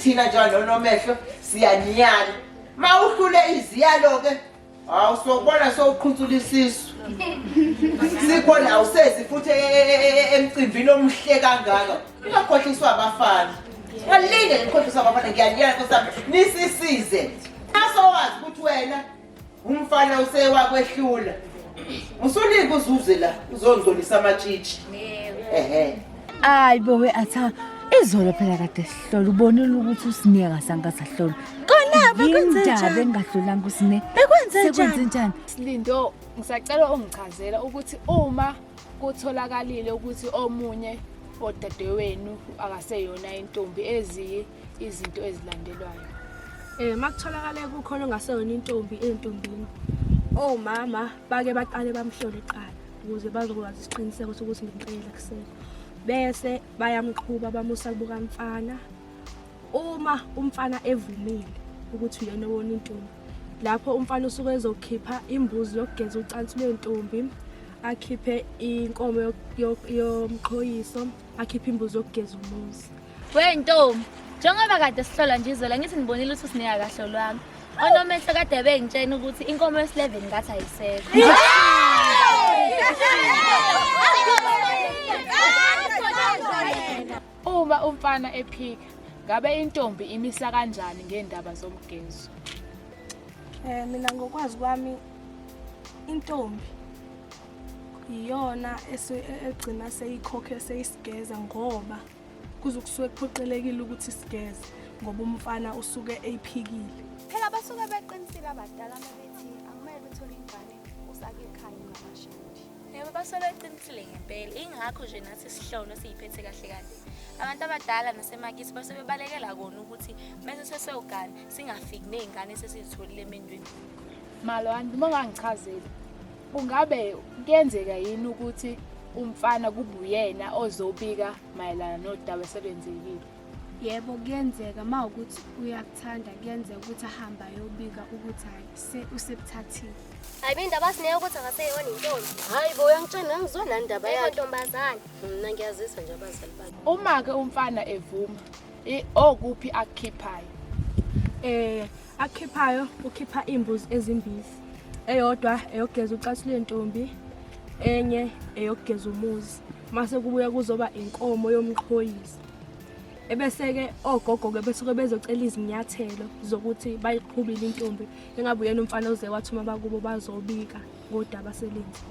thina njalo nomehlo siyaniyana mawuhlule iziyalo ke awusokubona sowuqhuntsula isisu sikhona awusezi futhi emcimbini omhle kangaka ingakhohliswa abafana ngalinde ngikhohliswa abafana ngiyaniyana nkosami nisisize asowazi ukuthi wena umfana usewakwehlula usunika uzuze la uzongcolisa amatshitshi Hayi bowe atha izolo phela kade sihlola ubonile ukuthi uSinika sangasahlola. Kona bekwenze Indaba engahlolanga uSine. Bekwenze njani? Silindo ngisacela ungichazela ukuthi uma kutholakalile ukuthi omunye odadewenu akaseyona intombi eziyi izinto ezilandelwayo. Makutholakala kukhona ongaseyona intombi entombini. Omama bake baqale bamhlole eqala ukuze bazokwazi isiqiniseko sokuthi ngempela kusele. Bese bayamqhuba bamusa kubuka mfana. Uma umfana evumile ukuthi uyena wona intombi, lapho umfana usuke ezokhipha imbuzi yokugeza ucansi lwentombi, akhiphe inkomo yomqhoyiso, akhiphe imbuzi yokugeza umuzi. Wentombi, njengoba kade sihlola nje izolo ngithi nibonile ukuthi Usinika kahlolwanga. Onomehle kade bengitshena ukuthi inkomo yesi11 ngathi ayisekho. Uma umfana ephika, ngabe intombi imisa kanjani ngendaba zomgezo? Mina ngokwazi kwami intombi iyona egcina seyikhokhe seyisigeza ngoba kuzokusuke kuphoqelekile ukuthi sigeze ngoba umfana usuke eyiphikile. Phela basuke beqinisile abadala mabethi akumele uthole ingane usake ekhaya ngamashadi. Yebo basolo eqinisile ngempela. Ingakho nje nathi sihlolo siyiphethe kahle kahle. Abantu abadala nasemakithi basebebalekela kona ukuthi mase seseyogana singafiki nezingane esesizitholile emendweni. Malwani uma ngangichazela kungabe kuyenzeka yini ukuthi umfana kubuyena ozobika mayelana nodaba esebenzekile? Yebo kuyenzeka mawukuthi uyakuthanda kuyenzeka ukuthi ahamba ayobika ukuthi hayi usebuthathile. Hayi indaba sineyo ukuthi akaseyona intombi. Hayi bo uyangitshela ngizona indaba yakhe. Intombazane. Mina ngiyazisa nje abazali bakhe. Uma ke umfana evuma okuphi akukhiphayo? Akhiphayo ukhipha imbuzi ezimbili. Eyodwa eyogeza ucansi lwentombi, enye eyogeza umuzi. Mase kubuya kuzoba inkomo yomqhoyiso. Ebese ke ogogo ke besuke bezocela izinyathelo zokuthi bayiqhubile intombi engabe uyena umfana uze wathuma bakubo bazobika ngodaba selenzi.